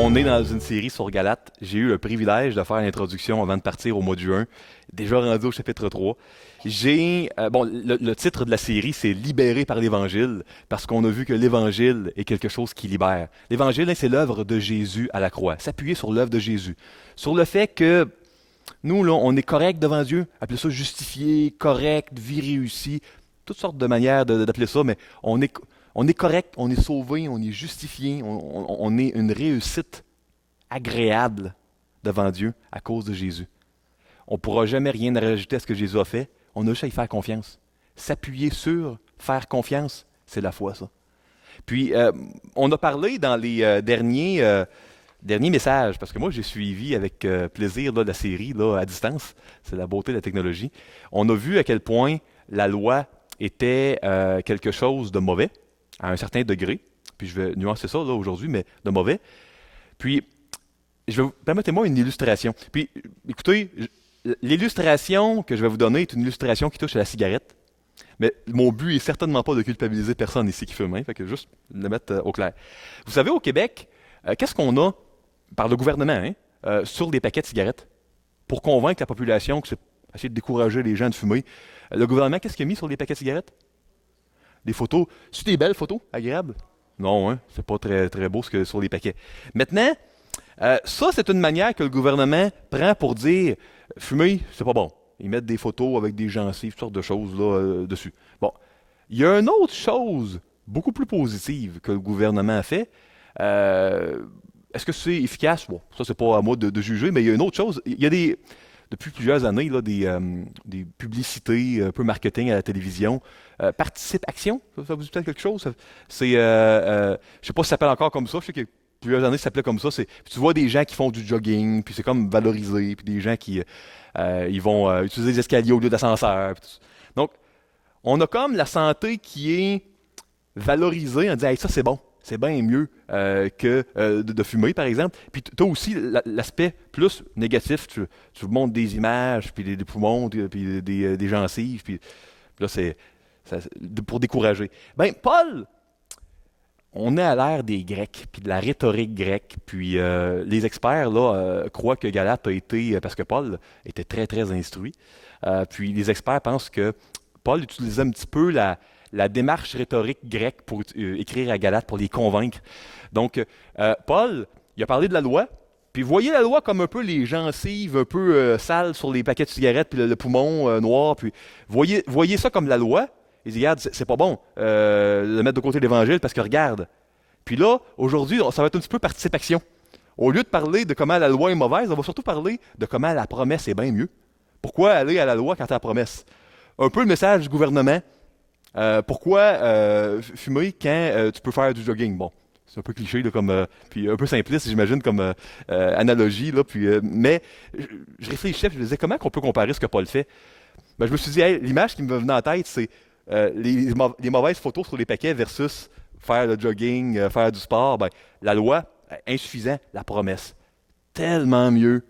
On est dans une série sur Galates. J'ai eu le privilège de faire l'introduction avant de partir au mois de juin. Déjà rendu au chapitre 3. Le titre de la série, c'est Libéré par l'Évangile, parce qu'on a vu que l'Évangile est quelque chose qui libère. L'Évangile, c'est l'œuvre de Jésus à la croix. S'appuyer sur l'œuvre de Jésus. Sur le fait que nous, là, on est correct devant Dieu. Appelez ça justifié, correct, vie réussie. Toutes sortes de manières d'appeler ça, mais on est correct, on est sauvé, on est justifié, on est une réussite agréable devant Dieu à cause de Jésus. On ne pourra jamais rien rajouter à ce que Jésus a fait. On a juste à y faire confiance. S'appuyer sur, faire confiance, c'est la foi, ça. Puis, on a parlé dans les derniers messages, parce que moi, j'ai suivi avec plaisir là, la série là, à distance. C'est la beauté de la technologie. On a vu à quel point la loi était quelque chose de mauvais, à un certain degré. Puis, je vais nuancer ça là, aujourd'hui, mais de mauvais. Puis, permettez-moi une illustration. Puis, écoutez, l'illustration que je vais vous donner est une illustration qui touche à la cigarette. Mais mon but est certainement pas de culpabiliser personne ici qui fume, hein, fait que juste le mettre au clair. Vous savez, au Québec, qu'est-ce qu'on a par le gouvernement sur des paquets de cigarettes pour convaincre la population que c'est essayer de décourager les gens de fumer? Le gouvernement, qu'est-ce qu'il a mis sur les paquets de cigarettes? Des photos. C'est des belles photos, agréables? Non, hein, c'est pas très, très beau ce que sur les paquets. Maintenant, ça, c'est une manière que le gouvernement prend pour dire fumer, c'est pas bon. Ils mettent des photos avec des gencives, toutes sortes de choses là, dessus. Bon. Il y a une autre chose beaucoup plus positive que le gouvernement a fait. Est-ce que c'est efficace? Bon, ça, c'est pas à moi de juger, mais il y a une autre chose. Il y a depuis plusieurs années, là, des publicités, un peu marketing à la télévision. Participe Action, ça vous dit peut-être quelque chose? C'est, je sais pas si ça s'appelle encore comme ça. Je sais que plusieurs années, ça s'appelait comme ça. Tu vois des gens qui font du jogging, puis c'est comme valorisé, puis des gens qui ils vont utiliser les escaliers au lieu d'ascenseur. Donc, on a comme la santé qui est valorisée en disant hey, ça c'est bon, c'est bien mieux que de fumer, par exemple. Puis tu as aussi l'aspect plus négatif. Tu montres des images, puis des poumons, puis des gencives, puis là, pour décourager. Ben, Paul, on est à l'ère des Grecs, puis de la rhétorique grecque, puis les experts là, croient que Galate a été, parce que Paul était très, très instruit, puis les experts pensent que Paul utilisait un petit peu la démarche rhétorique grecque pour écrire à Galate, pour les convaincre. Donc, Paul, il a parlé de la loi, puis voyez la loi comme un peu les gencives un peu sales sur les paquets de cigarettes, puis le poumon noir, puis voyez ça comme la loi. Il dit, regarde, c'est pas bon de mettre de côté l'Évangile parce que regarde. Puis là, aujourd'hui, ça va être un petit peu participation. Au lieu de parler de comment la loi est mauvaise, on va surtout parler de comment la promesse est bien mieux. Pourquoi aller à la loi quand tu as la promesse? Un peu le message du gouvernement. Pourquoi fumer quand tu peux faire du jogging? Bon, c'est un peu cliché, là, puis un peu simpliste, j'imagine, comme analogie. Là, puis, mais je réfléchissais, je me disais, comment on peut comparer ce que Paul fait? Ben, je me suis dit, hey, l'image qui me venait en tête, c'est les mauvaises photos sur les paquets versus faire le jogging, faire du sport. Ben, la loi, insuffisant. La promesse, tellement mieux.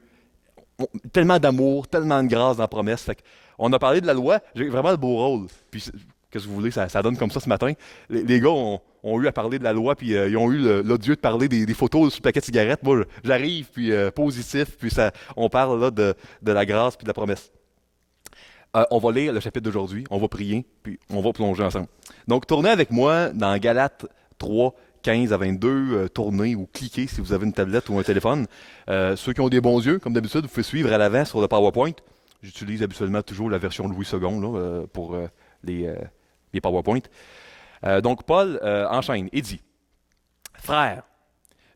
Tellement d'amour, tellement de grâce dans la promesse. Fait on a parlé de la loi, j'ai vraiment le beau rôle. Puis, qu'est-ce que vous voulez, ça donne comme ça ce matin. Les gars ont eu à parler de la loi, puis ils ont eu l'odieux de parler des photos sur le paquet de cigarettes. Moi, j'arrive, puis positif, puis on parle là, de la grâce puis de la promesse. On va lire le chapitre d'aujourd'hui, on va prier, puis on va plonger ensemble. Donc, tournez avec moi dans Galates 3, 15 à 22, tournez ou cliquez si vous avez une tablette ou un téléphone. Ceux qui ont des bons yeux, comme d'habitude, vous pouvez suivre à l'avant sur le PowerPoint. J'utilise habituellement toujours la version Louis II là, pour les PowerPoint. Donc, Paul enchaîne et dit, « Frères,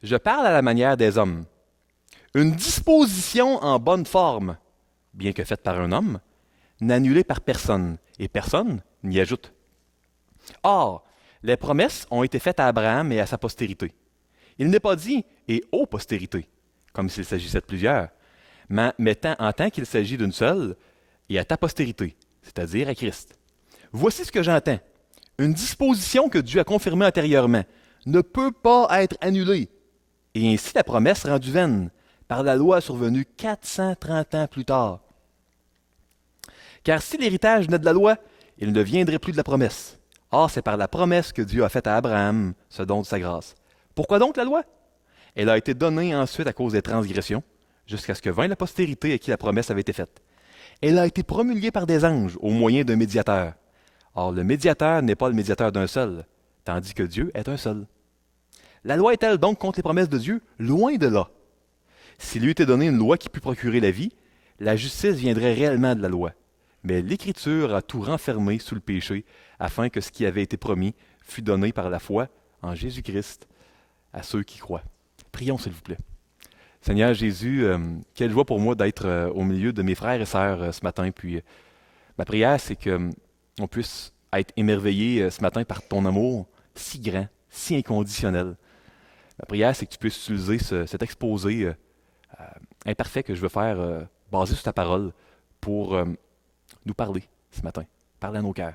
je parle à la manière des hommes. Une disposition en bonne forme, bien que faite par un homme, n'annulée par personne, et personne n'y ajoute. Or, les promesses ont été faites à Abraham et à sa postérité. Il n'est pas dit « et aux postérités », comme s'il s'agissait de plusieurs, mais en tant qu'il s'agit d'une seule, et à ta postérité, c'est-à-dire à Christ. Voici ce que j'entends. Une disposition que Dieu a confirmée antérieurement ne peut pas être annulée, et ainsi la promesse rendue vaine par la loi survenue 430 ans plus tard. Car si l'héritage venait de la loi, il ne viendrait plus de la promesse. Or, c'est par la promesse que Dieu a faite à Abraham ce don de sa grâce. Pourquoi donc la loi? Elle a été donnée ensuite à cause des transgressions, jusqu'à ce que vînt la postérité à qui la promesse avait été faite. Elle a été promulguée par des anges au moyen d'un médiateur. Or, le médiateur n'est pas le médiateur d'un seul, tandis que Dieu est un seul. La loi est-elle donc contre les promesses de Dieu? Loin de là. S'il eût été donné une loi qui pût procurer la vie, la justice viendrait réellement de la loi. Mais l'Écriture a tout renfermé sous le péché, afin que ce qui avait été promis fût donné par la foi en Jésus-Christ à ceux qui croient. Prions, s'il vous plaît. Seigneur Jésus, quelle joie pour moi d'être au milieu de mes frères et sœurs ce matin. Puis ma prière, c'est qu'on puisse être émerveillé ce matin par ton amour si grand, si inconditionnel. Ma prière, c'est que tu puisses utiliser cet exposé imparfait que je veux faire basé sur ta parole pour nous parler ce matin. Parler à nos cœurs.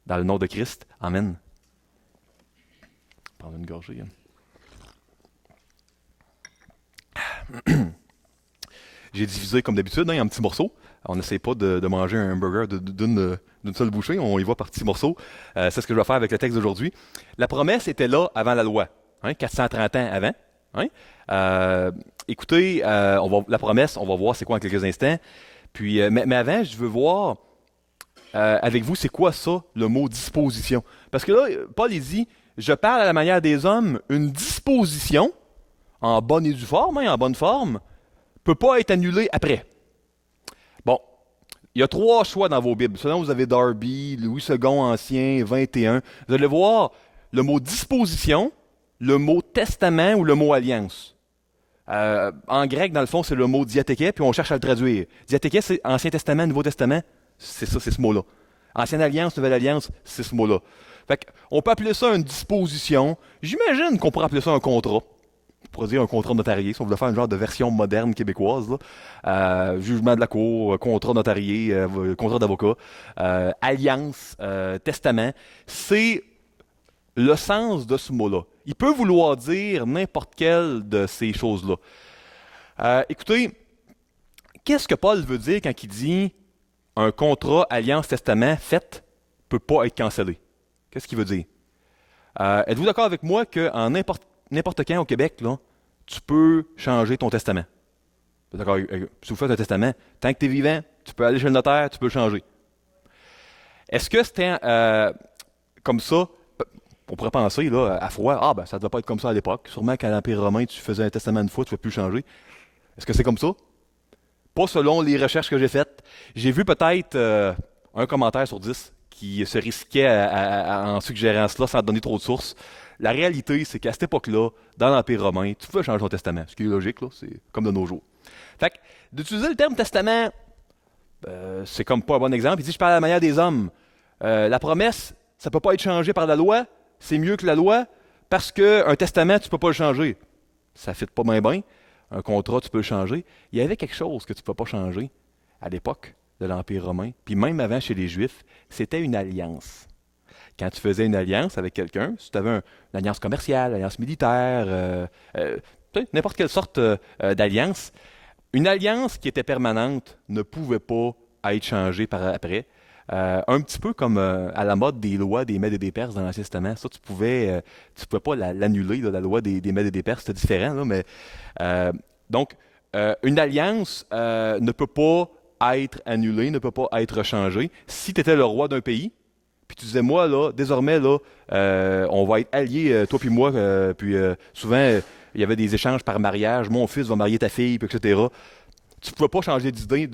Dans le nom de Christ, Amen. Prendre une gorgée. J'ai divisé comme d'habitude en petits morceaux. On n'essaie pas de manger un burger d'une seule bouchée, on y va par petits morceaux. C'est ce que je vais faire avec le texte d'aujourd'hui. La promesse était là avant la loi, 430 ans avant. Écoutez, la promesse, on va voir c'est quoi en quelques instants. Puis, mais avant, je veux voir avec vous, c'est quoi ça, le mot disposition. Parce que là, Paul il dit, je parle à la manière des hommes, une disposition, en bonne et due forme, en bonne forme, peut pas être annulée après. Bon, il y a 3 choix dans vos Bibles. Selon vous avez Darby, Louis II Ancien, 21. Vous allez voir le mot disposition, le mot testament ou le mot alliance. En grec, dans le fond, c'est le mot diatheke, puis on cherche à le traduire. Diatheke, c'est Ancien Testament, Nouveau Testament, c'est ça, c'est ce mot-là. Ancienne Alliance, Nouvelle Alliance, c'est ce mot-là. Fait qu'on peut appeler ça une disposition. J'imagine qu'on pourrait appeler ça un contrat. On pourrait dire un contrat notarié, si on voulait faire une genre de version moderne québécoise. Jugement de la cour, contrat notarié, contrat d'avocat, alliance, testament. C'est le sens de ce mot-là. Il peut vouloir dire n'importe quelle de ces choses-là. Écoutez, qu'est-ce que Paul veut dire quand il dit un contrat, alliance, testament fait ne peut pas être cancellé? Qu'est-ce qu'il veut dire? Êtes-vous d'accord avec moi qu'en n'importe quand au Québec, là, tu peux changer ton testament? Vous êtes d'accord? Si vous faites un testament, tant que tu es vivant, tu peux aller chez le notaire, tu peux le changer. Est-ce que c'était comme ça? On pourrait penser là, à froid, ça ne devait pas être comme ça à l'époque. Sûrement qu'à l'Empire romain, tu faisais un testament une fois, tu ne pouvais plus le changer. Est-ce que c'est comme ça? Pas selon les recherches que j'ai faites. J'ai vu peut-être un commentaire sur 10 qui se risquait en suggérant cela sans donner trop de sources. La réalité, c'est qu'à cette époque-là, dans l'Empire romain, tu pouvais changer ton testament. Ce qui est logique, là, c'est comme de nos jours. Fait que d'utiliser le terme testament, c'est comme pas un bon exemple. Il dit, je parle à la manière des hommes. La promesse, ça ne peut pas être changé par la loi. C'est mieux que la loi parce qu'un testament, tu ne peux pas le changer. Ça ne fit pas bien. Un contrat, tu peux le changer. Il y avait quelque chose que tu ne peux pas changer à l'époque de l'Empire romain, puis même avant chez les Juifs, c'était une alliance. Quand tu faisais une alliance avec quelqu'un, si tu avais une alliance commerciale, une alliance militaire, n'importe quelle sorte d'alliance, une alliance qui était permanente ne pouvait pas être changée par après. Un petit peu comme à la mode des lois des Mèdes et des Perses dans l'Ancien Testament. Ça, tu pouvais pas l'annuler, la loi des Mèdes et des Perses, c'était différent. Là, mais, donc, une alliance ne peut pas être annulée, ne peut pas être changée. Si tu étais le roi d'un pays, puis tu disais, moi, là, désormais, là, on va être alliés, toi puis moi, puis souvent, il y avait des échanges par mariage, mon fils va marier ta fille, puis etc. Tu ne pouvais pas changer d'idée.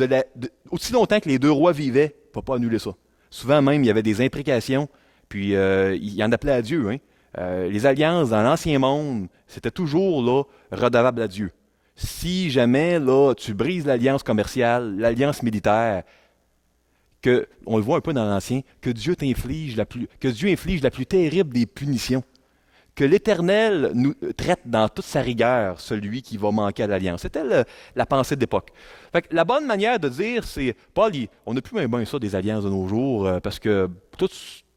Aussi longtemps que les 2 rois vivaient, tu ne pouvais pas annuler ça. Souvent même, il y avait des imprécations, puis il en appelait à Dieu. Les alliances dans l'Ancien Monde, c'était toujours là, redevable à Dieu. Si jamais là, tu brises l'alliance commerciale, l'alliance militaire, on le voit un peu dans l'Ancien, que Dieu inflige la plus terrible des punitions. Que l'Éternel nous traite dans toute sa rigueur celui qui va manquer à l'alliance. C'était la pensée de l'époque. Fait que la bonne manière de dire, c'est, Paul, on n'a plus bien ça des alliances de nos jours, parce que tout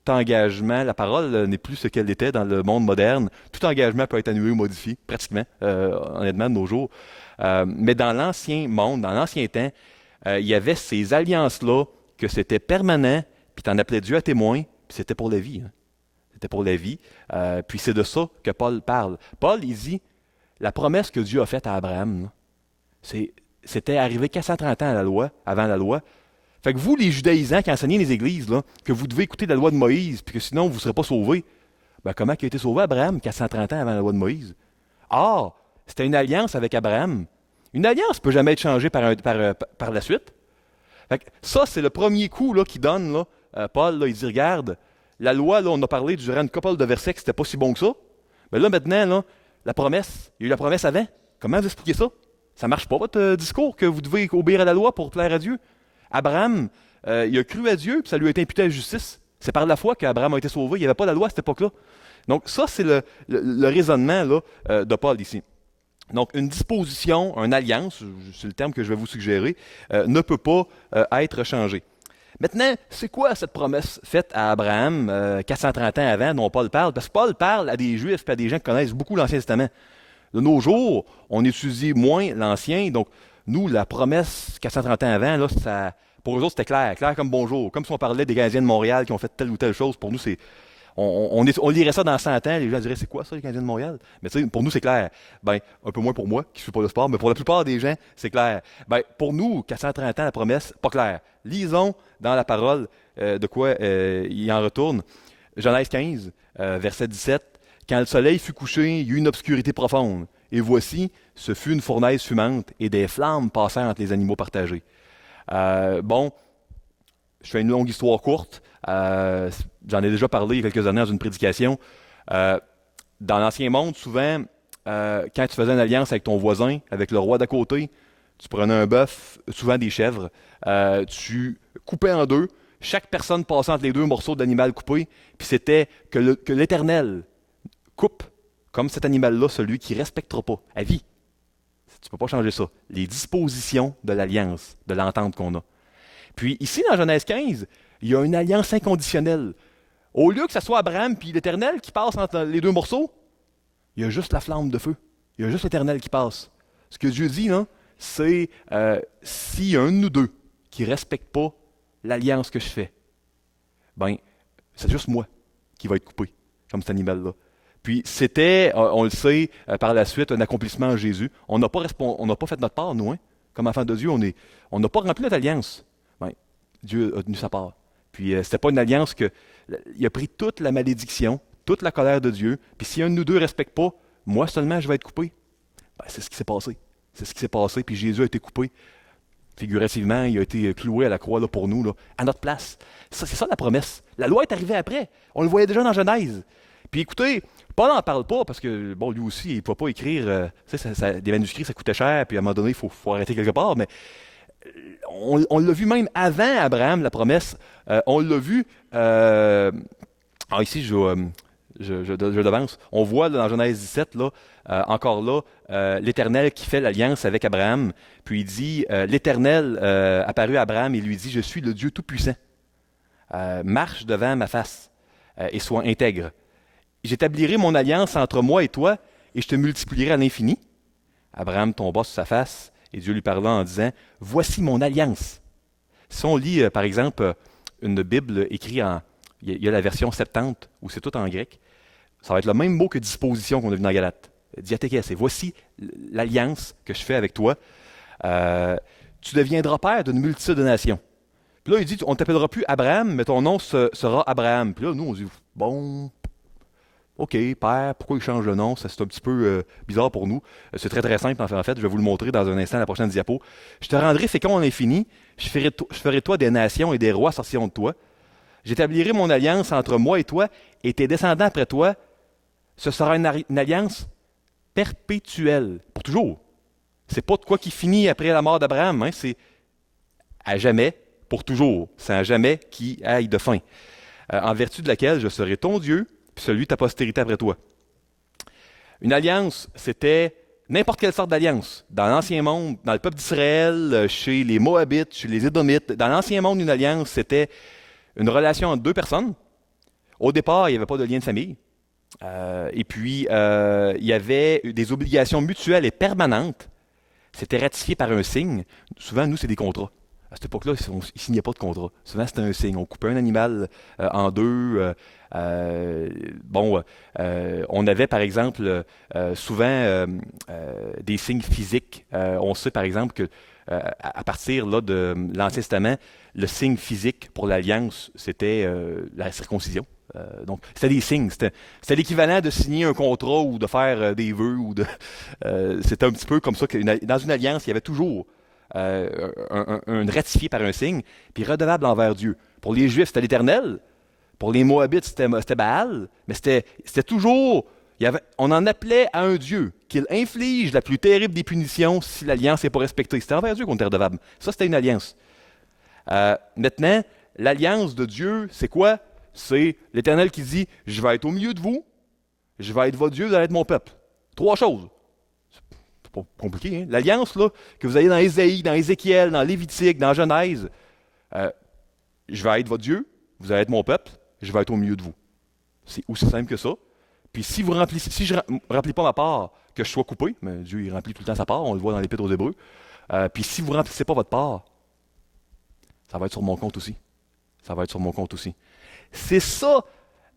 engagement, la parole n'est plus ce qu'elle était dans le monde moderne. Tout engagement peut être annulé ou modifié, pratiquement, honnêtement, de nos jours. Mais dans l'ancien monde, dans l'ancien temps, il y avait ces alliances-là, que c'était permanent, puis tu en appelais Dieu à témoin, puis c'était pour la vie. C'était pour la vie. Puis c'est de ça que Paul parle. Paul, il dit, la promesse que Dieu a faite à Abraham, là, c'était arrivé 430 ans à la loi, avant la loi. Fait que vous, les judaïsants qui enseignez les églises, là, que vous devez écouter la loi de Moïse, puis que sinon vous ne serez pas sauvés, ben comment il a été sauvé Abraham 430 ans avant la loi de Moïse? Ah, c'était une alliance avec Abraham. Une alliance ne peut jamais être changée par la suite. Fait que ça, c'est le premier coup là, qu'il donne, là, Paul. Là, il dit, regarde, la loi, là, on a parlé durant une couple de versets que c'était pas si bon que ça. Mais là, maintenant, là, la promesse, il y a eu la promesse avant. Comment vous expliquez ça? Ça ne marche pas, votre discours, que vous devez obéir à la loi pour plaire à Dieu. Abraham, il a cru à Dieu, puis ça lui a été imputé à la justice. C'est par la foi qu'Abraham a été sauvé. Il n'y avait pas la loi à cette époque-là. Donc, ça, c'est le raisonnement là, de Paul ici. Donc, une disposition, une alliance, c'est le terme que je vais vous suggérer, ne peut pas être changée. Maintenant, c'est quoi cette promesse faite à Abraham 430 ans avant dont Paul parle? Parce que Paul parle à des Juifs et à des gens qui connaissent beaucoup l'Ancien Testament. De nos jours, on étudie moins l'Ancien, donc nous, la promesse 430 ans avant, là, pour eux autres, c'était clair, clair comme bonjour. Comme si on parlait des Canadiens de Montréal qui ont fait telle ou telle chose, pour nous, c'est... On lirait ça dans 100 ans, les gens diraient, c'est quoi ça, les Canadiens de Montréal? Mais tu sais, pour nous, c'est clair. Ben, un peu moins pour moi, qui ne suis pas le sport, mais pour la plupart des gens, c'est clair. Ben, pour nous, 430 ans, la promesse, pas clair. Lisons dans la parole de quoi il en retourne. Genèse 15, verset 17. Quand le soleil fut couché, il y eut une obscurité profonde. Et voici, ce fut une fournaise fumante, et des flammes passèrent entre les animaux partagés. Bon, je fais une longue histoire courte. J'en ai déjà parlé il y a quelques années dans une prédication. Dans l'Ancien Monde, souvent, quand tu faisais une alliance avec ton voisin, avec le roi d'à côté, tu prenais un bœuf, souvent des chèvres, tu coupais en deux, chaque personne passait entre les deux morceaux d'animal coupé, puis c'était que l'Éternel coupe, comme cet animal-là, celui qui ne respectera pas, à vie. Tu ne peux pas changer ça. Les dispositions de l'alliance, de l'entente qu'on a. Puis ici, dans Genèse 15, il y a une alliance inconditionnelle. Au lieu que ce soit Abraham puis l'Éternel qui passe entre les deux morceaux, il y a juste la flamme de feu. Il y a juste l'Éternel qui passe. Ce que Dieu dit, là, c'est s'il y a un de nous deux qui ne respecte pas l'alliance que je fais, ben, c'est juste moi qui va être coupé, comme cet animal-là. Puis c'était, on le sait, par la suite, un accomplissement en Jésus. On n'a pas fait notre part, nous, hein? Comme enfants de Dieu, on n'a pas rempli notre alliance. Ben, Dieu a tenu sa part. Puis c'était pas une alliance il a pris toute la malédiction, toute la colère de Dieu. Puis si un de nous deux ne respecte pas, moi seulement je vais être coupé. Ben, c'est ce qui s'est passé. C'est ce qui s'est passé. Puis Jésus a été coupé. Figurativement, il a été cloué à la croix là, pour nous, là, à notre place. C'est ça la promesse. La loi est arrivée après. On le voyait déjà dans Genèse. Puis écoutez, Paul n'en parle pas parce que, bon, lui aussi, il ne peut pas écrire. Des manuscrits, ça coûtait cher, puis à un moment donné, il faut arrêter quelque part. Mais on l'a vu même avant Abraham, la promesse. On l'a vu. Ici, je devance. On voit là, dans Genèse 17, là, encore là, l'Éternel qui fait l'alliance avec Abraham. Puis il dit l'Éternel apparut à Abraham et lui dit, je suis le Dieu Tout-Puissant. Marche devant ma face et sois intègre. J'établirai mon alliance entre moi et toi, et je te multiplierai à l'infini. Abraham tomba sur sa face, et Dieu lui parla en disant, voici mon alliance. Si on lit, par exemple, une Bible écrite il y a la version 70, où c'est tout en grec, ça va être le même mot que disposition qu'on a vu dans Galate. Diathekes, et voici l'alliance que je fais avec toi. Tu deviendras père d'une multitude de nations. Puis là, il dit, on ne t'appellera plus Abraham, mais ton nom sera Abraham. Puis là, nous, on dit, bon... OK, père, pourquoi il change le nom? Ça, c'est un petit peu bizarre pour nous. C'est très, très simple, en fait. Je vais vous le montrer dans un instant, la prochaine diapo. Je te rendrai fécond à l'infini. Je ferai toi des nations et des rois sortiront de toi. J'établirai mon alliance entre moi et toi et tes descendants après toi. Ce sera une alliance perpétuelle, pour toujours. C'est pas de quoi qui finit après la mort d'Abraham. Hein? C'est à jamais, pour toujours. C'est à jamais qui aille de fin. En vertu de laquelle je serai ton Dieu, puis celui de ta postérité après toi. Une alliance, c'était n'importe quelle sorte d'alliance. Dans l'Ancien Monde, dans le peuple d'Israël, chez les Moabites, chez les Édomites, dans l'Ancien Monde, une alliance, c'était une relation entre deux personnes. Au départ, il n'y avait pas de lien de famille. Et puis, il y avait des obligations mutuelles et permanentes. C'était ratifié par un signe. Souvent, nous, c'est des contrats. À cette époque-là, ils ne signaient pas de contrat. Souvent, c'était un signe. On coupait un animal en deux. On avait, par exemple, souvent des signes physiques. On sait, par exemple, que à partir là, de l'Ancien Testament, le signe physique pour l'alliance, c'était la circoncision. Donc, c'était des signes. C'était l'équivalent de signer un contrat ou de faire des vœux. C'était un petit peu comme ça que dans une alliance, il y avait toujours un ratifié par un signe, puis redevable envers Dieu. Pour les Juifs, c'était l'Éternel. Pour les Moabites, c'était Baal. Mais c'était toujours... on en appelait à un Dieu qu'il inflige la plus terrible des punitions si l'alliance n'est pas respectée. C'était envers Dieu qu'on était redevable. Ça, c'était une alliance. Maintenant, l'alliance de Dieu, c'est quoi? C'est l'Éternel qui dit, je vais être au milieu de vous, je vais être votre Dieu, vous allez être mon peuple. Trois choses. C'est pas compliqué, hein? L'alliance, là, que vous avez dans Ésaïe, dans Ézéchiel, dans Lévitique, dans Genèse, je vais être votre Dieu, vous allez être mon peuple, je vais être au milieu de vous. C'est aussi simple que ça. Puis si je ne remplis pas ma part, que je sois coupé, mais Dieu il remplit tout le temps sa part, on le voit dans l'Épître aux Hébreux. Puis si vous ne remplissez pas votre part, ça va être sur mon compte aussi. Ça va être sur mon compte aussi. C'est ça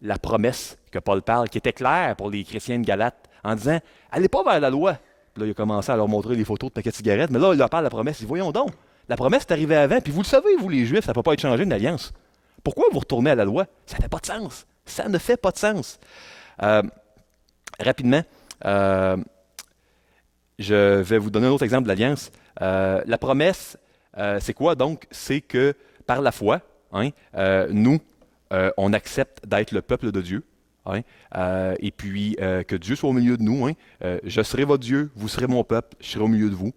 la promesse que Paul parle, qui était claire pour les chrétiens de Galate, en disant, allez pas vers la loi. Puis là, il a commencé à leur montrer les photos de paquets de cigarettes, mais là, il leur parle de la promesse. Il dit, voyons donc, la promesse est arrivée avant, puis vous le savez, vous les Juifs, ça ne peut pas être changé une alliance. Pourquoi vous retournez à la loi? Ça ne fait pas de sens. Ça ne fait pas de sens. Rapidement, je vais vous donner un autre exemple de l'alliance. La promesse, c'est quoi donc? C'est que par la foi, nous, on accepte d'être le peuple de Dieu. Et puis que Dieu soit au milieu de nous. Je serai votre Dieu, vous serez mon peuple, je serai au milieu de vous.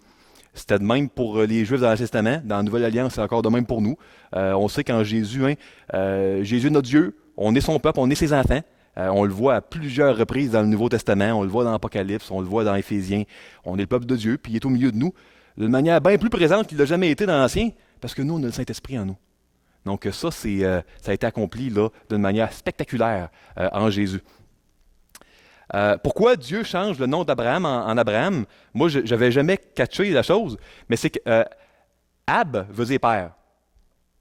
C'était de même pour les Juifs dans l'Ancien Testament. Dans la Nouvelle Alliance, c'est encore de même pour nous. On sait qu'en Jésus, Jésus est notre Dieu, on est son peuple, on est ses enfants. On le voit à plusieurs reprises dans le Nouveau Testament, on le voit dans l'Apocalypse, on le voit dans Éphésiens. On est le peuple de Dieu, puis il est au milieu de nous, d'une manière bien plus présente qu'il n'a jamais été dans l'Ancien, parce que nous, on a le Saint-Esprit en nous. Donc ça, ça a été accompli là, d'une manière spectaculaire en Jésus. Pourquoi Dieu change le nom d'Abraham en Abraham? Moi, je n'avais jamais catché la chose, mais c'est que Ab veut dire père.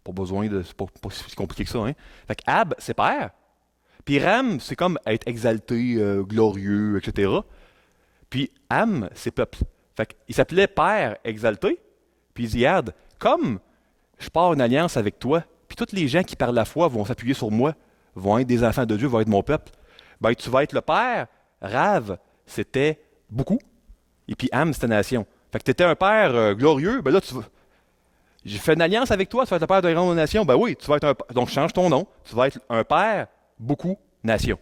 Pas besoin de... C'est pas si compliqué que ça. Hein? Fait que Ab, c'est père. Puis Ram, c'est comme être exalté, glorieux, etc. Puis Am, c'est peuple. Fait qu'il s'appelait père exalté. Puis il dit, regarde, comme je pars une alliance avec toi, puis tous les gens qui parlent la foi vont s'appuyer sur moi, vont être des enfants de Dieu, vont être mon peuple, ben tu vas être le père. Rav, c'était beaucoup. Et puis Am, c'était nation. Fait que tu étais un père glorieux, ben là, j'ai fait une alliance avec toi, tu vas être le père de grande nation. Ben oui, tu vas être un... Donc change ton nom, tu vas être un père, beaucoup, nation.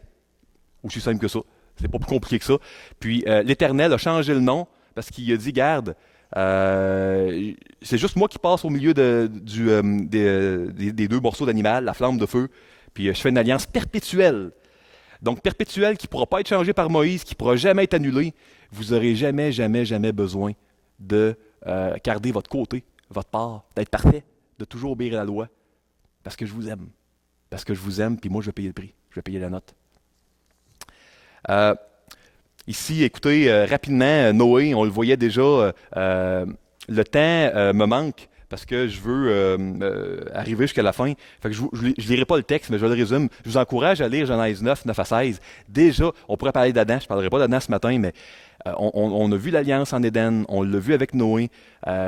Aussi simple que ça. C'est pas plus compliqué que ça. Puis l'Éternel a changé le nom parce qu'il a dit, garde, c'est juste moi qui passe au milieu des deux morceaux d'animal, la flamme de feu, puis je fais une alliance perpétuelle. Donc perpétuelle qui ne pourra pas être changée par Moïse, qui ne pourra jamais être annulée. Vous n'aurez jamais, jamais, jamais besoin de garder votre côté, votre part, d'être parfait, de toujours obéir à la loi, parce que je vous aime. Parce que je vous aime, puis moi je vais payer le prix, je vais payer la note. Ici, écoutez, rapidement, Noé, on le voyait déjà, le temps me manque parce que je veux arriver jusqu'à la fin. Fait que je ne lirai pas le texte, mais je le résume. Je vous encourage à lire Genèse 9, 9 à 16. Déjà, on pourrait parler d'Adam, je ne parlerai pas d'Adam ce matin, mais on a vu l'alliance en Éden, on l'a vu avec Noé.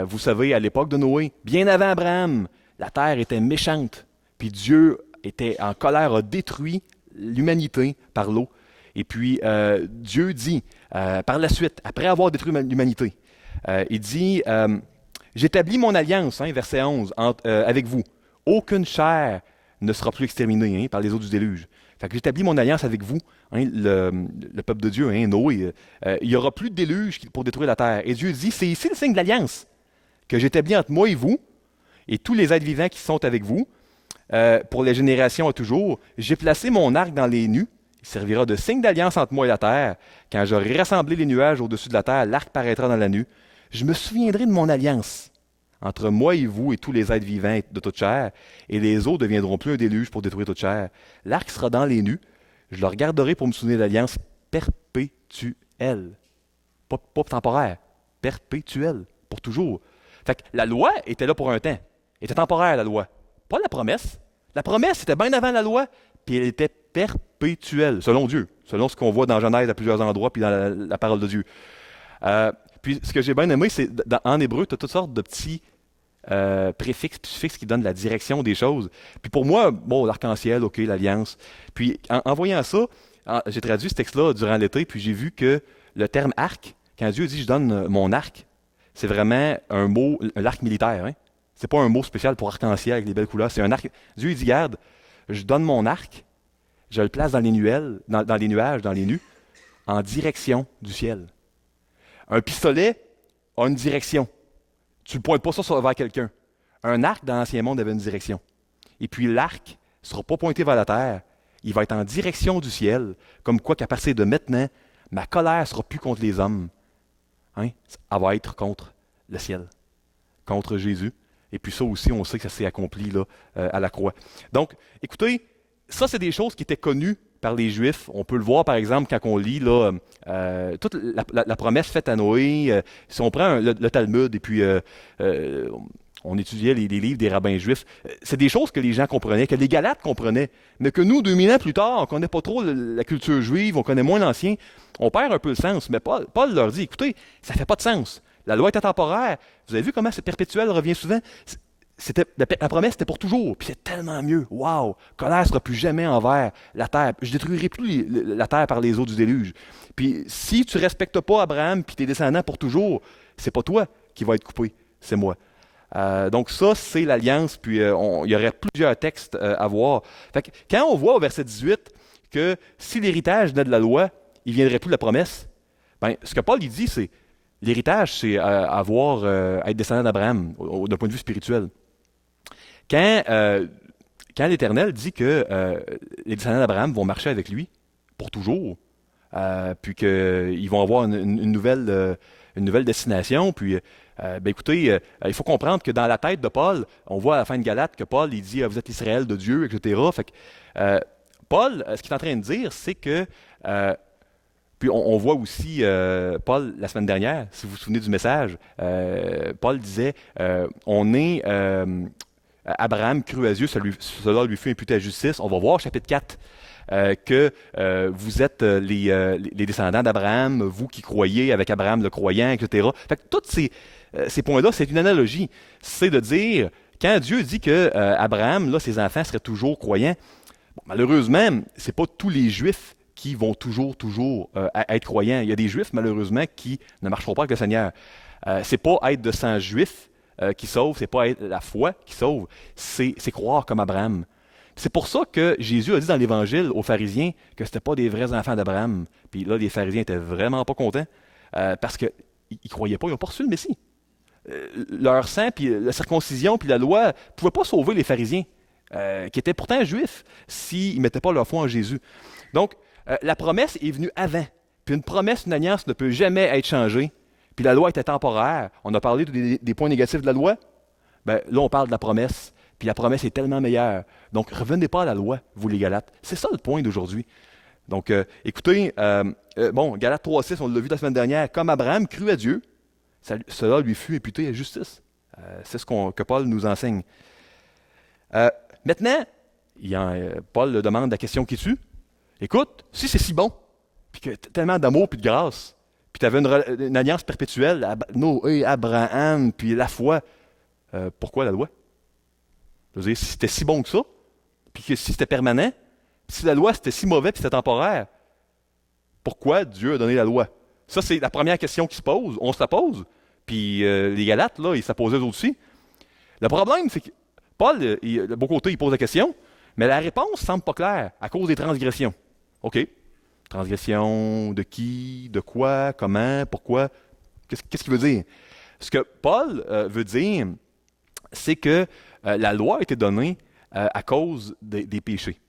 Vous savez, à l'époque de Noé, bien avant Abraham, la terre était méchante, puis Dieu était en colère, a détruit l'humanité par l'eau. Et puis, Dieu dit, par la suite, après avoir détruit l'humanité, il dit, j'établis mon alliance, verset 11, avec vous. Aucune chair ne sera plus exterminée par les eaux du déluge. Fait que j'établis mon alliance avec vous, le peuple de Dieu, Noé. Il n'y aura plus de déluge pour détruire la terre. Et Dieu dit, c'est ici le signe de l'alliance que j'établis entre moi et vous, et tous les êtres vivants qui sont avec vous, pour les générations à toujours. J'ai placé mon arc dans les nues. Il servira de signe d'alliance entre moi et la terre. Quand j'aurai rassemblé les nuages au-dessus de la terre, l'arc paraîtra dans la nue. Je me souviendrai de mon alliance entre moi et vous et tous les êtres vivants de toute chair, et les eaux ne deviendront plus un déluge pour détruire toute chair. L'arc sera dans les nues. Je le regarderai pour me souvenir de l'alliance perpétuelle. Pas temporaire, perpétuelle, pour toujours. Fait que la loi était là pour un temps. était temporaire, la loi. Pas la promesse. La promesse, c'était bien avant la loi, puis elle était perpétuelle, selon Dieu, selon ce qu'on voit dans Genèse à plusieurs endroits, puis dans la parole de Dieu. Euh, Puis ce que j'ai bien aimé, c'est en hébreu, tu as toutes sortes de petits préfixes, suffixes qui donnent la direction des choses. Puis pour moi, bon, l'arc-en-ciel, OK, l'alliance. Puis en voyant ça, j'ai traduit ce texte-là durant l'été, puis j'ai vu que le terme arc, quand Dieu dit je donne mon arc, c'est vraiment un mot, l'arc militaire. Hein? C'est pas un mot spécial pour arc-en-ciel avec les belles couleurs. C'est un arc. Dieu il dit, garde, je donne mon arc, je le place dans les nuages, dans les nues, en direction du ciel. Un pistolet a une direction. Tu ne pointes pas ça vers quelqu'un. Un arc dans l'Ancien Monde avait une direction. Et puis l'arc ne sera pas pointé vers la terre. Il va être en direction du ciel, comme quoi qu'à partir de maintenant, ma colère ne sera plus contre les hommes. Hein? Elle va être contre le ciel, contre Jésus. Et puis ça aussi, on sait que ça s'est accompli là, à la croix. Donc, écoutez, ça, c'est des choses qui étaient connues par les Juifs. On peut le voir, par exemple, quand on lit là, toute la promesse faite à Noé. Si on prend le Talmud et puis on étudiait les livres des rabbins juifs, c'est des choses que les gens comprenaient, que les Galates comprenaient, mais que nous, 2000 ans plus tard, on ne connaît pas trop la culture juive, on connaît moins l'ancien, on perd un peu le sens. Mais Paul leur dit, écoutez, ça ne fait pas de sens. La loi était temporaire. Vous avez vu comment ce perpétuel revient souvent? La promesse était pour toujours, puis c'est tellement mieux. Wow! Colère ne sera plus jamais envers la terre. Je ne détruirai plus la terre par les eaux du déluge. Puis si tu ne respectes pas Abraham puis tes descendants pour toujours, c'est pas toi qui va être coupé, c'est moi. Donc ça, c'est l'alliance, puis il y aurait plusieurs textes à voir. Fait que, quand on voit au verset 18 que si l'héritage venait de la loi, il ne viendrait plus de la promesse, ben, ce que Paul il dit, c'est l'héritage, c'est être descendant d'Abraham d'un point de vue spirituel. Quand l'Éternel dit que les descendants d'Abraham vont marcher avec lui pour toujours, puis qu'ils vont avoir une nouvelle destination, puis écoutez, il faut comprendre que dans la tête de Paul, on voit à la fin de Galates que Paul il dit vous êtes Israël de Dieu, etc. Fait que, Paul, ce qu'il est en train de dire, c'est que puis on voit aussi Paul la semaine dernière, si vous vous souvenez du message, Paul disait on est Abraham crut à Dieu, cela lui fut imputé à justice. On va voir au chapitre 4 que vous êtes les descendants d'Abraham, vous qui croyez avec Abraham le croyant, etc. Fait que tous ces points-là, c'est une analogie. C'est de dire, quand Dieu dit que Abraham, là, ses enfants seraient toujours croyants, bon, malheureusement, c'est pas tous les Juifs qui vont toujours être croyants. Il y a des Juifs, malheureusement, qui ne marcheront pas avec le Seigneur. C'est pas être de sang juif qui sauve, c'est pas être la foi qui sauve, c'est croire comme Abraham. C'est pour ça que Jésus a dit dans l'Évangile aux pharisiens que ce n'étaient pas des vrais enfants d'Abraham. Puis là, les pharisiens étaient vraiment pas contents parce qu'ils ne croyaient pas, ils n'ont pas reçu le Messie. Leur sang, puis la circoncision, puis la loi ne pouvaient pas sauver les pharisiens, qui étaient pourtant juifs, s'ils ne mettaient pas leur foi en Jésus. Donc, la promesse est venue avant. Puis une promesse, une alliance ne peut jamais être changée. Puis la loi était temporaire. On a parlé des points négatifs de la loi. Ben, là, on parle de la promesse. Puis la promesse est tellement meilleure. Donc, revenez pas à la loi, vous les Galates. C'est ça le point d'aujourd'hui. Donc, écoutez, Galates 3.6, on l'a vu la semaine dernière, comme Abraham crut à Dieu, cela lui fut imputé à justice. C'est ce que Paul nous enseigne. Maintenant, Paul demande la question qui tue. Écoute, si c'est si bon, puis que tu as tellement d'amour puis de grâce, puis tu avais une alliance perpétuelle, Noé, Abraham, puis la foi, pourquoi la loi? Je veux dire, si c'était si bon que ça, puis que si c'était permanent, si la loi c'était si mauvais puis c'était temporaire, pourquoi Dieu a donné la loi? Ça, c'est la première question qui se pose. On se la pose. Puis les Galates, là, ils se la posaient eux aussi. Le problème, c'est que Paul, de bon côté, il pose la question, mais la réponse semble pas claire à cause des transgressions. OK. Transgression de qui, de quoi, comment, pourquoi? Qu'est-ce qu'il veut dire? Ce que Paul veut dire, c'est que la loi a été donnée à cause des péchés,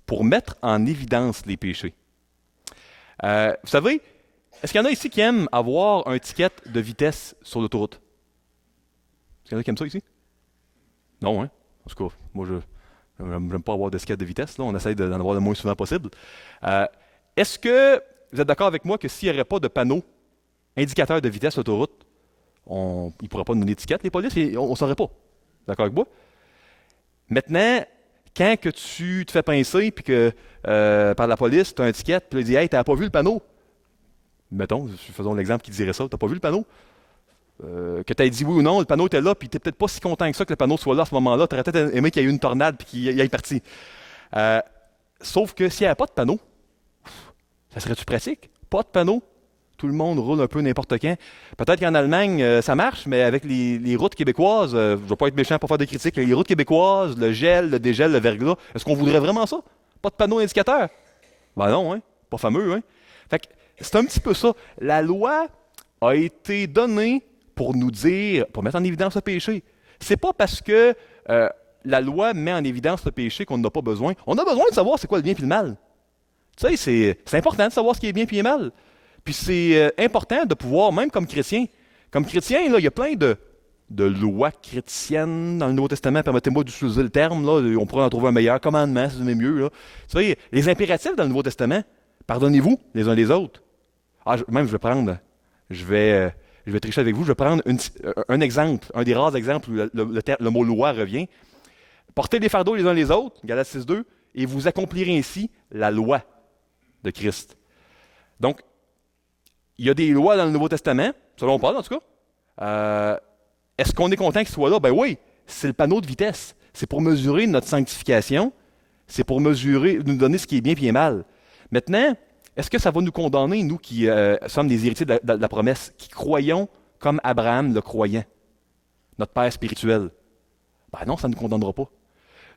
pour mettre en évidence les péchés. Vous savez, est-ce qu'il y en a ici qui aiment avoir un ticket de vitesse sur l'autoroute? Est-ce qu'il y en a qui aiment ça ici? Non, hein? En tout cas, moi, je n'aime pas avoir de ticket de vitesse. Là. On essaie d'en avoir le moins souvent possible. Est-ce que vous êtes d'accord avec moi que s'il n'y aurait pas de panneau indicateur de vitesse sur l'autoroute, ils ne pourraient pas nous donner d'étiquette, les polices, et on ne saurait pas. D'accord avec moi? Maintenant, quand que tu te fais pincer puis que par la police, tu as un ticket, puis il dit « Hey, t'as pas vu le panneau? » Mettons, faisons l'exemple qui dirait ça, t'as pas vu le panneau? Que tu aies dit oui ou non, le panneau était là, puis tu n'es peut-être pas si content que ça que le panneau soit là à ce moment-là. Tu aurais peut-être aimé qu'il y ait eu une tornade puis qu'il aille parti. Sauf que s'il n'y avait pas de panneau, ça serait-tu pratique? Pas de panneau? Tout le monde roule un peu n'importe quand. Peut-être qu'en Allemagne, ça marche, mais avec les routes québécoises, je ne veux pas être méchant pour faire des critiques, les routes québécoises, le gel, le dégel, le verglas, est-ce qu'on voudrait vraiment ça? Pas de panneau indicateur? Ben non, hein? Pas fameux, hein? Fait que c'est un petit peu ça. La loi a été donnée pour nous dire, pour mettre en évidence le péché. C'est pas parce que la loi met en évidence le péché qu'on n'en a pas besoin. On a besoin de savoir c'est quoi le bien et le mal. Tu sais, c'est important de savoir ce qui est bien et mal. Puis c'est important de pouvoir, même comme chrétien, là, il y a plein de lois chrétiennes dans le Nouveau Testament, permettez-moi d'utiliser le terme, là, on pourrait en trouver un meilleur, commandement, si vous aimez mieux. Là. Tu sais, les impératifs dans le Nouveau Testament, pardonnez-vous les uns les autres. Je vais tricher avec vous, je vais prendre un exemple, un des rares exemples où le mot loi revient. Portez les fardeaux les uns les autres, Galates 6.2, et vous accomplirez ainsi la loi de Christ. Donc, il y a des lois dans le Nouveau Testament, selon Paul en tout cas. Est-ce qu'on est content qu'il soit là? Ben oui, c'est le panneau de vitesse. C'est pour mesurer notre sanctification, c'est pour mesurer, nous donner ce qui est bien et qui est mal. Maintenant, est-ce que ça va nous condamner, nous qui sommes des héritiers de la promesse, qui croyons comme Abraham le croyant, notre père spirituel? Ben non, ça ne nous condamnera pas.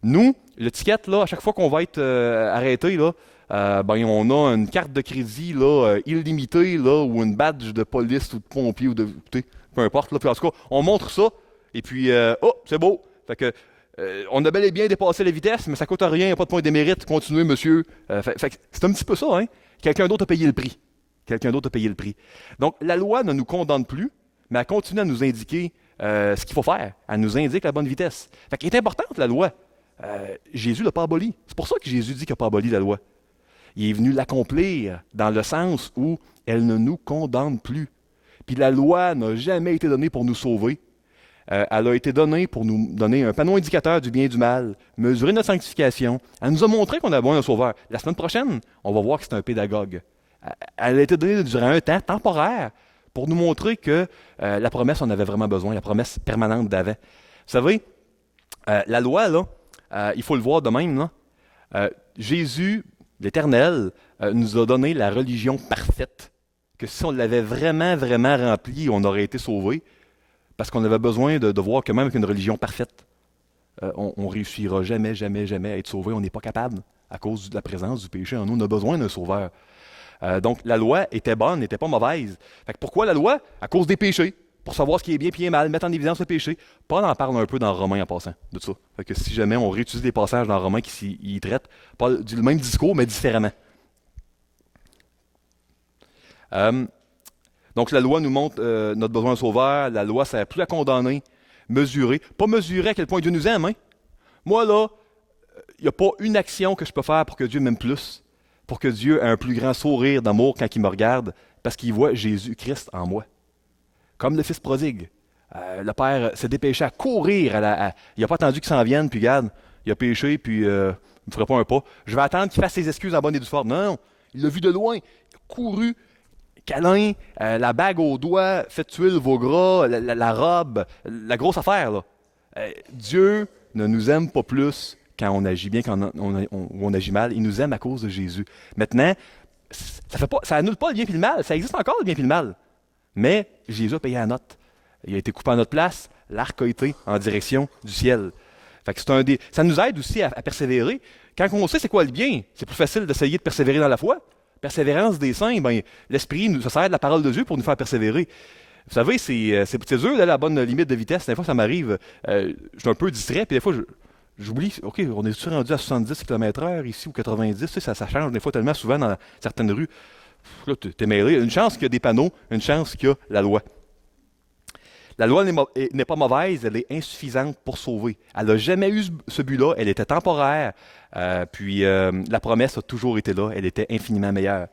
Nous, le ticket, là, à chaque fois qu'on va être arrêté, là, ben, on a une carte de crédit là, illimitée là, ou une badge de police ou de pompier ou de peu importe. Là, puis en tout cas, on montre ça et puis oh, c'est beau. Fait que, on a bel et bien dépassé la vitesse, mais ça ne coûte rien, il n'y a pas de point d'émérite. Continuez, monsieur. Fait que c'est un petit peu ça, hein? Quelqu'un d'autre a payé le prix. Quelqu'un d'autre a payé le prix. Donc, la loi ne nous condamne plus, mais elle continue à nous indiquer ce qu'il faut faire. Elle nous indique la bonne vitesse. Fait qu'elle est importante, la loi. Jésus ne l'a pas abolie. C'est pour ça que Jésus dit qu'il n'a pas aboli la loi. Il est venu l'accomplir dans le sens où elle ne nous condamne plus. Puis la loi n'a jamais été donnée pour nous sauver. Elle a été donnée pour nous donner un panneau indicateur du bien et du mal, mesurer notre sanctification. Elle nous a montré qu'on a besoin d'un sauveur. La semaine prochaine, on va voir que c'est un pédagogue. Elle a été donnée durant un temps temporaire pour nous montrer que la promesse, on avait vraiment besoin, la promesse permanente d'avant. Vous savez, la loi, là, il faut le voir de même, là. Jésus, l'Éternel, nous a donné la religion parfaite, que si on l'avait vraiment, vraiment remplie, on aurait été sauvé, parce qu'on avait besoin de voir que même avec une religion parfaite, on ne réussira jamais, jamais, jamais à être sauvé. On n'est pas capable, à cause de la présence du péché en nous. On a besoin d'un sauveur. Donc, la loi était bonne, n'était pas mauvaise. Fait que pourquoi la loi? À cause des péchés. Pour savoir ce qui est bien et qui est mal, mettre en évidence le péché. Paul en parle un peu dans Romains en passant de ça. Fait que si jamais on réutilise des passages dans Romains qui y traitent, Paul dit le même discours, mais différemment. Donc la loi nous montre notre besoin de sauveur. La loi, ça n'a plus à condamner, mesurer. Pas mesurer à quel point Dieu nous aime. Hein? Moi, là, il n'y a pas une action que je peux faire pour que Dieu m'aime plus, pour que Dieu ait un plus grand sourire d'amour quand il me regarde, parce qu'il voit Jésus-Christ en moi. Comme le fils prodigue. Le père s'est dépêché à courir. Il n'a pas attendu qu'il s'en vienne, puis regarde, il a péché, puis il ne me fera pas un pas. Je vais attendre qu'il fasse ses excuses en bonne et due forme. Non, non, il l'a vu de loin. Il a couru, câlin, la bague au doigt, fait tuer le veau gras, la robe, la grosse affaire. Là. Dieu ne nous aime pas plus quand on agit bien, quand on agit mal. Il nous aime à cause de Jésus. Maintenant, ça annule pas le bien et le mal. Ça existe encore le bien et le mal. Mais Jésus a payé la note. Il a été coupé à notre place. L'arc a été en direction du ciel. Fait que ça nous aide aussi à persévérer. Quand on sait c'est quoi le bien, c'est plus facile d'essayer de persévérer dans la foi. Persévérance des saints, ben, l'Esprit se sert de la parole de Dieu pour nous faire persévérer. Vous savez, c'est dur d'aller à la bonne limite de vitesse. Des fois, ça m'arrive. Je suis un peu distrait, puis des fois, j'oublie. OK, on est rendu à 70 km/h ici ou 90. Tu sais, ça change des fois tellement souvent dans certaines rues. Là, t'es mêlé. Une chance qu'il y a des panneaux, une chance qu'il y a la loi. La loi n'est pas mauvaise, elle est insuffisante pour sauver. Elle n'a jamais eu ce but-là, elle était temporaire, puis la promesse a toujours été là, elle était infiniment meilleure.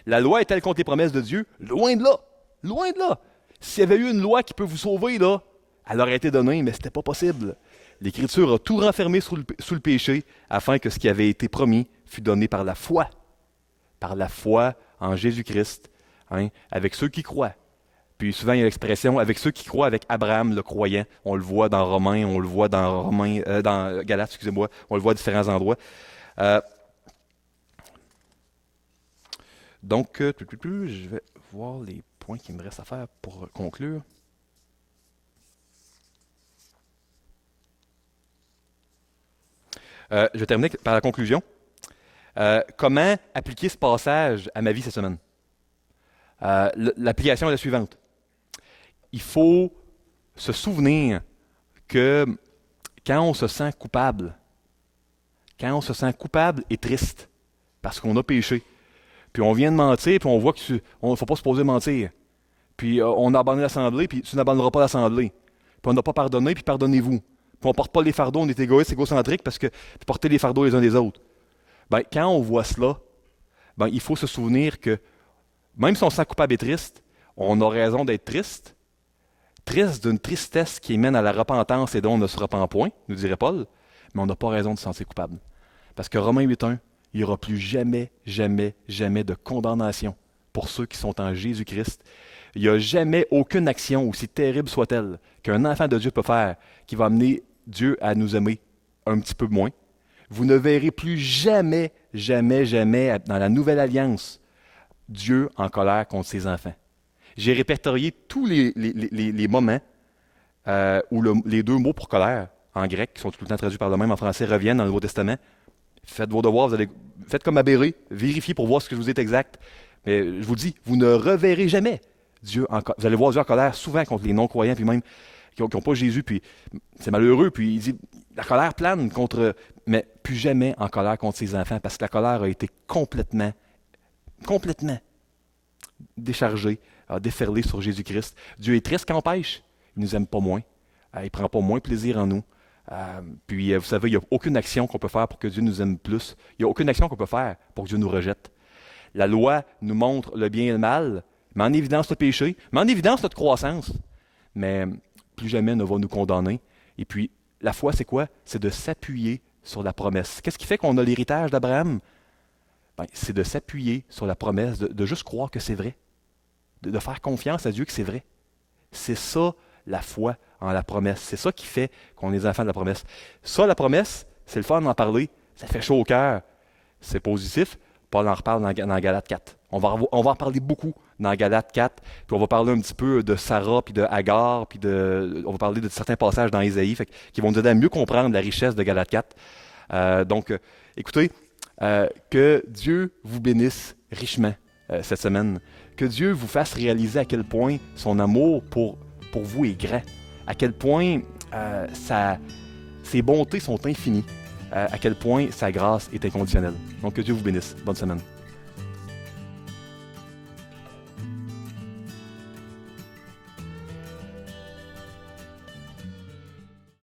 La loi est-elle contre les promesses de Dieu? Loin de là! Loin de là! S'il y avait eu une loi qui peut vous sauver, là, elle aurait été donnée, mais ce n'était pas possible. l'Écriture a tout renfermé sous le péché afin que ce qui avait été promis fût donné par la foi en Jésus-Christ, hein, avec ceux qui croient. Puis souvent, il y a l'expression avec ceux qui croient, avec Abraham le croyant. On le voit dans Romains, on le voit dans Galates, excusez-moi, on le voit à différents endroits. Donc, je vais voir les points qu'il me reste à faire pour conclure. Je vais terminer par la conclusion. Comment appliquer ce passage à ma vie cette semaine? L'application est la suivante. Il faut se souvenir que quand on se sent coupable et triste, parce qu'on a péché, puis on vient de mentir, puis on voit qu'il ne faut pas se poser mentir, puis on a abandonné l'Assemblée, puis tu n'abandonneras pas l'Assemblée, puis on n'a pas pardonné, puis pardonnez-vous, puis on ne porte pas les fardeaux, on est égoïste, égocentrique, parce que porter les fardeaux les uns des autres. Ben, quand on voit cela, ben, il faut se souvenir que même si on se sent coupable et triste, on a raison d'être triste d'une tristesse qui mène à la repentance et dont on ne se repent point, nous dirait Paul, mais on n'a pas raison de se sentir coupable. Parce que Romains 8.1, il n'y aura plus jamais, jamais, jamais de condamnation pour ceux qui sont en Jésus-Christ. Il n'y a jamais aucune action, aussi terrible soit-elle, qu'un enfant de Dieu peut faire qui va amener Dieu à nous aimer un petit peu moins. Vous ne verrez plus jamais, jamais, jamais dans la nouvelle alliance Dieu en colère contre ses enfants. J'ai répertorié tous les moments où les deux mots pour colère, en grec, qui sont tout le temps traduits par le même en français, reviennent dans le Nouveau Testament. Faites vos devoirs, faites comme Abéré, vérifiez pour voir ce que je vous dis exact. Mais je vous dis, vous ne reverrez jamais Dieu en colère. Vous allez voir Dieu en colère souvent contre les non-croyants, puis même qui n'ont pas Jésus, puis c'est malheureux, puis il dit, la colère plane contre, mais plus jamais en colère contre ses enfants, parce que la colère a été complètement déchargée, a déferlé sur Jésus-Christ. Dieu est triste quand on pêche, il ne nous aime pas moins, il ne prend pas moins plaisir en nous. Puis vous savez, il n'y a aucune action qu'on peut faire pour que Dieu nous aime plus. Il n'y a aucune action qu'on peut faire pour que Dieu nous rejette. La loi nous montre le bien et le mal, met en évidence le péché, met en évidence notre croissance, mais plus jamais ne va nous condamner. Et puis, la foi, c'est quoi? C'est de s'appuyer sur la promesse. Qu'est-ce qui fait qu'on a l'héritage d'Abraham? Ben, c'est de s'appuyer sur la promesse, de juste croire que c'est vrai, de faire confiance à Dieu que c'est vrai. C'est ça, la foi en la promesse. C'est ça qui fait qu'on est des enfants de la promesse. Ça, la promesse, c'est le fun d'en parler. Ça fait chaud au cœur. C'est positif. Paul en reparle dans Galates 4. On va en parler beaucoup dans Galates 4. Puis on va parler un petit peu de Sarah, puis de Agar, puis on va parler de certains passages dans Ésaïe qui vont nous aider à mieux comprendre la richesse de Galates 4. Donc, écoutez, que Dieu vous bénisse richement cette semaine. Que Dieu vous fasse réaliser à quel point son amour pour vous est grand. À quel point ses bontés sont infinies. À quel point sa grâce est inconditionnelle. Donc que Dieu vous bénisse. Bonne semaine.